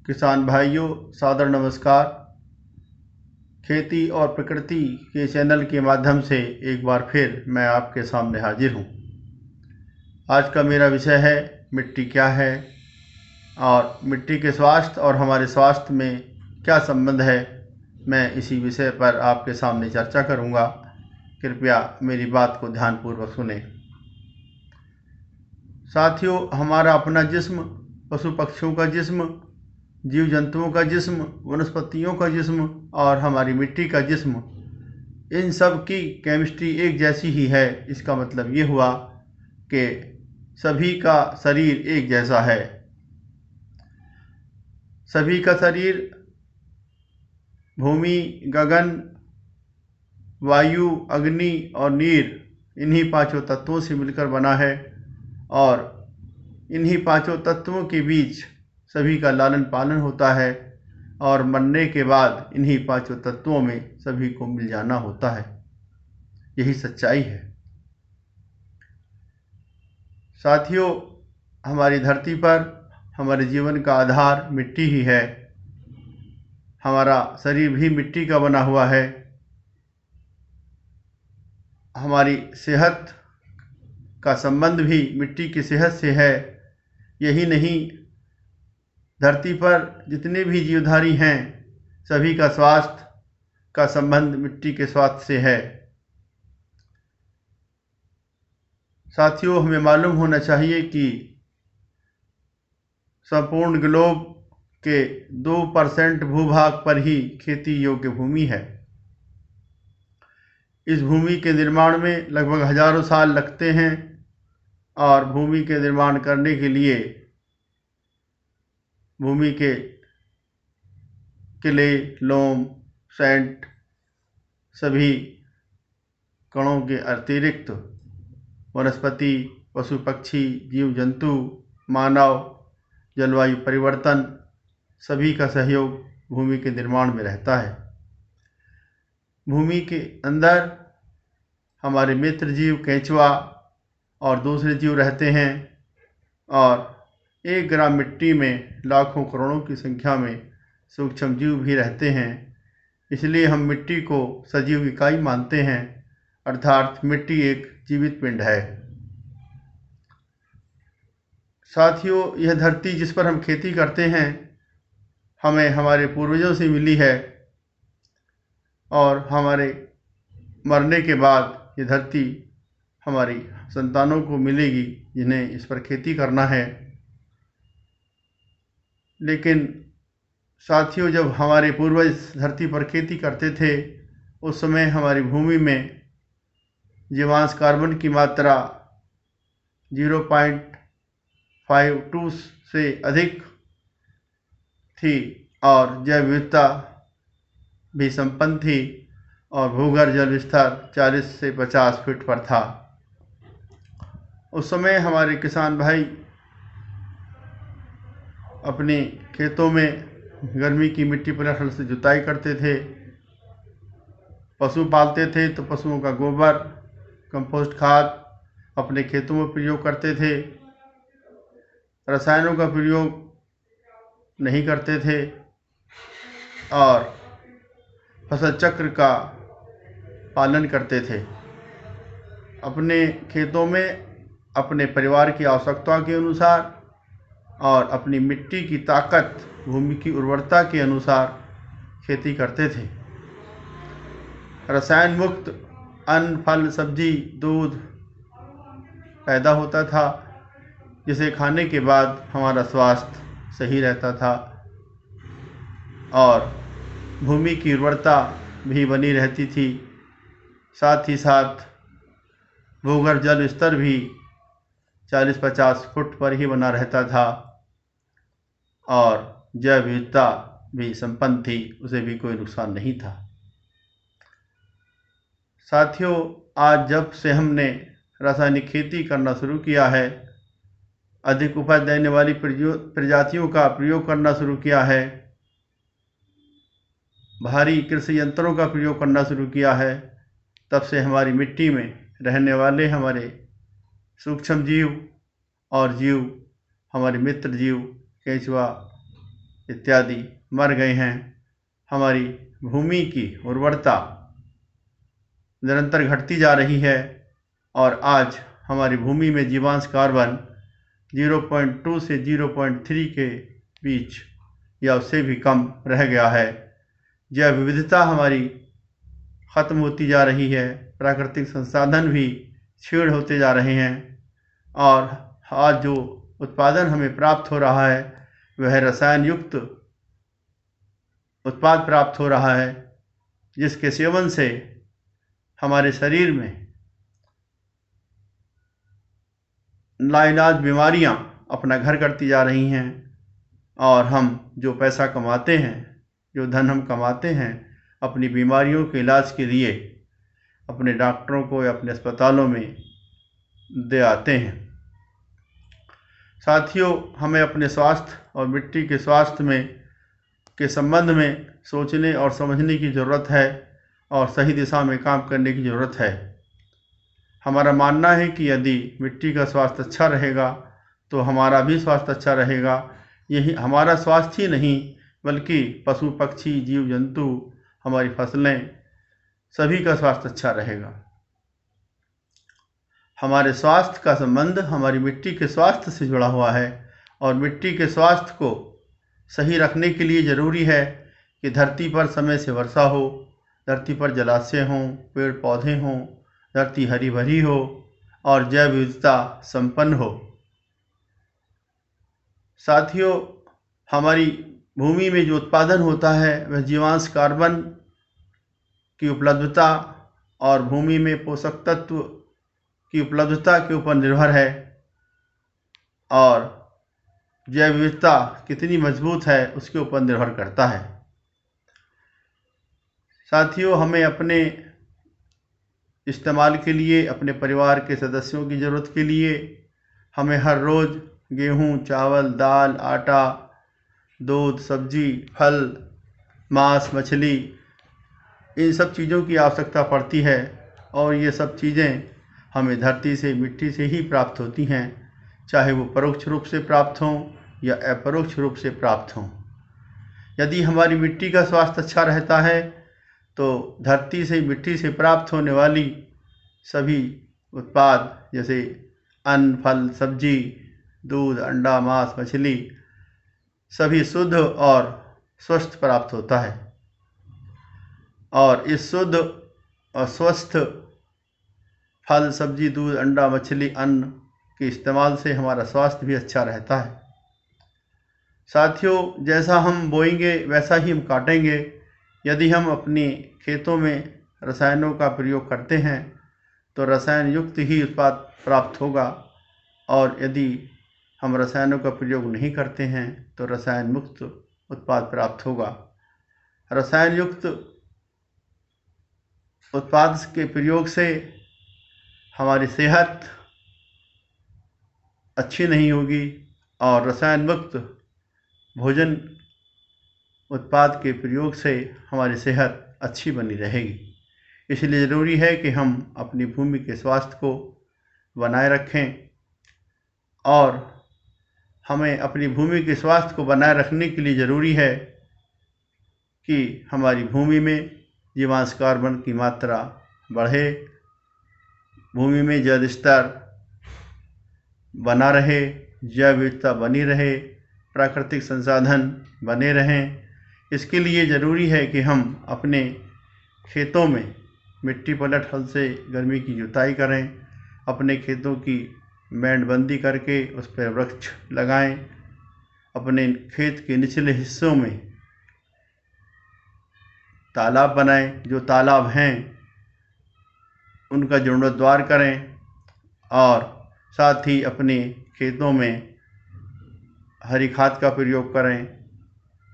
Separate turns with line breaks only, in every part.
किसान भाइयों, सादर नमस्कार। खेती और प्रकृति के चैनल के माध्यम से एक बार फिर मैं आपके सामने हाजिर हूँ। आज का मेरा विषय है मिट्टी क्या है और मिट्टी के स्वास्थ्य और हमारे स्वास्थ्य में क्या संबंध है। मैं इसी विषय पर आपके सामने चर्चा करूँगा। कृपया मेरी बात को ध्यानपूर्वक सुनें। साथियों, हमारा अपना जिस्म, पशु पक्षियों का जिस्म, जीव जंतुओं का जिस्म, वनस्पतियों का जिस्म और हमारी मिट्टी का जिस्म, इन सब की केमिस्ट्री एक जैसी ही है। इसका मतलब ये हुआ कि सभी का शरीर एक जैसा है। सभी का शरीर भूमि, गगन, वायु, अग्नि और नीर, इन्हीं पांचों तत्वों से मिलकर बना है और इन्हीं पांचों तत्वों के बीच सभी का लालन पालन होता है और मरने के बाद इन्हीं पांचों तत्वों में सभी को मिल जाना होता है। यही सच्चाई है। साथियों, हमारी धरती पर हमारे जीवन का आधार मिट्टी ही है। हमारा शरीर भी मिट्टी का बना हुआ है। हमारी सेहत का संबंध भी मिट्टी की सेहत से है। यही नहीं, धरती पर जितने भी जीवधारी हैं सभी का स्वास्थ्य का संबंध मिट्टी के स्वास्थ्य से है। साथियों, हमें मालूम होना चाहिए कि संपूर्ण ग्लोब के 2% भूभाग पर ही खेती योग्य भूमि है। इस भूमि के निर्माण में लगभग हजारों साल लगते हैं और भूमि के निर्माण करने के लिए भूमि के किले, लोम, सैंट, सभी कणों के अतिरिक्त वनस्पति, पशु पक्षी, जीव जंतु, मानव, जलवायु परिवर्तन, सभी का सहयोग भूमि के निर्माण में रहता है। भूमि के अंदर हमारे मित्र जीव केंचुआ और दूसरे जीव रहते हैं और 1 ग्राम मिट्टी में लाखों करोड़ों की संख्या में सूक्ष्म जीव भी रहते हैं। इसलिए हम मिट्टी को सजीव इकाई मानते हैं, अर्थात मिट्टी एक जीवित पिंड है। साथियों, यह धरती जिस पर हम खेती करते हैं हमें हमारे पूर्वजों से मिली है और हमारे मरने के बाद ये धरती हमारी संतानों को मिलेगी जिन्हें इस पर खेती करना है। लेकिन साथियों, जब हमारे पूर्वज धरती पर खेती करते थे उस समय हमारी भूमि में जीवांश कार्बन की मात्रा 0.52 से अधिक थी और जैव विविधता भी संपन्न थी और भूगर्भ जल स्तर 40 से 50 फीट पर था। उस समय हमारे किसान भाई अपने खेतों में गर्मी की मिट्टी पर से जुताई करते थे। पशु पालते थे तो पशुओं का गोबर, कंपोस्ट खाद अपने खेतों में प्रयोग करते थे। रसायनों का प्रयोग नहीं करते थे और फसल चक्र का पालन करते थे। अपने खेतों में अपने परिवार की आवश्यकता के अनुसार और अपनी मिट्टी की ताकत, भूमि की उर्वरता के अनुसार खेती करते थे। रसायन मुक्त अन्न, फल, सब्जी, दूध पैदा होता था जिसे खाने के बाद हमारा स्वास्थ्य सही रहता था और भूमि की उर्वरता भी बनी रहती थी। साथ ही साथ भूगर्भ जल स्तर भी 40-50 फुट पर ही बना रहता था और जैव विविधता भी संपन्न थी, उसे भी कोई नुकसान नहीं था। साथियों, आज जब से हमने रासायनिक खेती करना शुरू किया है, अधिक उपज देने वाली प्रजातियों का प्रयोग करना शुरू किया है, भारी कृषि यंत्रों का प्रयोग करना शुरू किया है, तब से हमारी मिट्टी में रहने वाले हमारे सूक्ष्म जीव और जीव, हमारे मित्र जीव केंचुआ, इत्यादि मर गए हैं। हमारी भूमि की उर्वरता निरंतर घटती जा रही है और आज हमारी भूमि में जीवांश कार्बन 0.2 से 0.3 के बीच या उससे भी कम रह गया है। जैव विविधता हमारी ख़त्म होती जा रही है, प्राकृतिक संसाधन भी क्षीण होते जा रहे हैं और आज जो उत्पादन हमें प्राप्त हो रहा है वह रसायन युक्त उत्पाद प्राप्त हो रहा है, जिसके सेवन से हमारे शरीर में लाइलाज बीमारियां अपना घर करती जा रही हैं और हम जो पैसा कमाते हैं, जो धन हम कमाते हैं अपनी बीमारियों के इलाज के लिए अपने डॉक्टरों को या अपने अस्पतालों में दे आते हैं। साथियों, हमें अपने स्वास्थ्य और मिट्टी के स्वास्थ्य के संबंध में सोचने और समझने की ज़रूरत है और सही दिशा में काम करने की ज़रूरत है। हमारा मानना है कि यदि मिट्टी का स्वास्थ्य अच्छा रहेगा तो हमारा भी स्वास्थ्य अच्छा रहेगा। यही हमारा स्वास्थ्य ही नहीं बल्कि पशु पक्षी जीव जंतु, हमारी फसलें, सभी का स्वास्थ्य अच्छा रहेगा। हमारे स्वास्थ्य का संबंध हमारी मिट्टी के स्वास्थ्य से जुड़ा हुआ है और मिट्टी के स्वास्थ्य को सही रखने के लिए ज़रूरी है कि धरती पर समय से वर्षा हो, धरती पर जलाशय हों, पेड़ पौधे हों, धरती हरी भरी हो और जैव विविधता संपन्न हो। साथियों, हमारी भूमि में जो उत्पादन होता है वह जीवांश कार्बन की उपलब्धता और भूमि में पोषक तत्व की उपलब्धता के ऊपर निर्भर है और जैव विविधता कितनी मजबूत है उसके ऊपर निर्भर करता है। साथियों, हमें अपने इस्तेमाल के लिए, अपने परिवार के सदस्यों की ज़रूरत के लिए हमें हर रोज़ गेहूँ, चावल, दाल, आटा, दूध, सब्जी, फल, मांस, मछली, इन सब चीज़ों की आवश्यकता पड़ती है और ये सब चीज़ें हमें धरती से, मिट्टी से ही प्राप्त होती हैं, चाहे वो परोक्ष रूप से प्राप्त हों या अपरोक्ष रूप से प्राप्त हों। यदि हमारी मिट्टी का स्वास्थ्य अच्छा रहता है तो धरती से, मिट्टी से प्राप्त होने वाली सभी उत्पाद जैसे अन्न, फल, सब्जी, दूध, अंडा, मांस, मछली सभी शुद्ध और स्वस्थ प्राप्त होता है और इस शुद्ध और स्वस्थ फल, सब्जी, दूध, अंडा, मछली, अन्न के इस्तेमाल से हमारा स्वास्थ्य भी अच्छा रहता है। साथियों, जैसा हम बोएंगे वैसा ही हम काटेंगे। यदि हम अपने खेतों में रसायनों का प्रयोग करते हैं तो रसायन युक्त ही उत्पाद प्राप्त होगा और यदि हम रसायनों का प्रयोग नहीं करते हैं तो रसायन मुक्त उत्पाद प्राप्त होगा। रसायन युक्त उत्पाद के प्रयोग से हमारी सेहत अच्छी नहीं होगी और रसायन मुक्त भोजन उत्पाद के प्रयोग से हमारी सेहत अच्छी बनी रहेगी। इसलिए ज़रूरी है कि हम अपनी भूमि के स्वास्थ्य को बनाए रखें और हमें अपनी भूमि के स्वास्थ्य को बनाए रखने के लिए ज़रूरी है कि हमारी भूमि में जीवांश कार्बन की मात्रा बढ़े, भूमि में जल स्तर बना रहे, जैव विविधता बनी रहे, प्राकृतिक संसाधन बने रहें। इसके लिए ज़रूरी है कि हम अपने खेतों में मिट्टी पलट हल से गर्मी की जुताई करें, अपने खेतों की मेंढबंदी करके उस पर वृक्ष लगाएं, अपने खेत के निचले हिस्सों में तालाब बनाएं, जो तालाब हैं उनका जीर्णोद्धार करें और साथ ही अपने खेतों में हरी खाद का प्रयोग करें,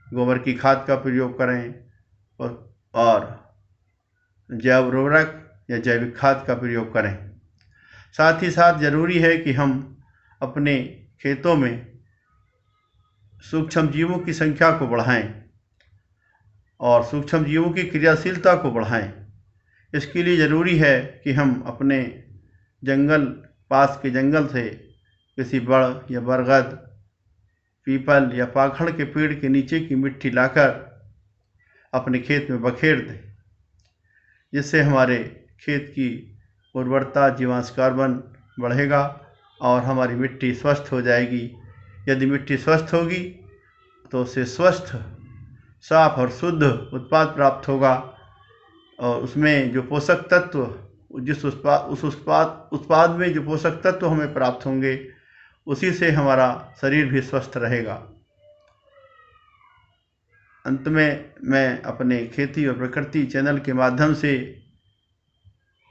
गोबर की खाद का प्रयोग करें और जैव उर्वरक या जैविक खाद का प्रयोग करें। साथ ही साथ ज़रूरी है कि हम अपने खेतों में सूक्ष्म जीवों की संख्या को बढ़ाएं और सूक्ष्म जीवों की क्रियाशीलता को बढ़ाएं। इसके लिए ज़रूरी है कि हम अपने पास के जंगल से किसी बड़ या बरगद पीपल या पाखड़ के पेड़ के नीचे की मिट्टी लाकर अपने खेत में बखेर दें, जिससे हमारे खेत की उर्वरता, जीवांश कार्बन बढ़ेगा और हमारी मिट्टी स्वस्थ हो जाएगी। यदि मिट्टी स्वस्थ होगी तो उससे स्वस्थ, साफ और शुद्ध उत्पाद प्राप्त होगा और उसमें जो पोषक तत्व, जिस उत्पाद में जो पोषक तत्व हमें प्राप्त होंगे, उसी से हमारा शरीर भी स्वस्थ रहेगा। अंत में मैं अपने खेती और प्रकृति चैनल के माध्यम से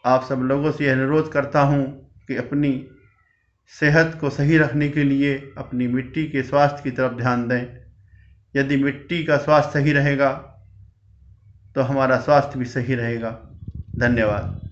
आप सब लोगों से यह अनुरोध करता हूँ कि अपनी सेहत को सही रखने के लिए अपनी मिट्टी के स्वास्थ्य की तरफ ध्यान दें। यदि मिट्टी का स्वास्थ्य सही रहेगा तो हमारा स्वास्थ्य भी सही रहेगा। धन्यवाद।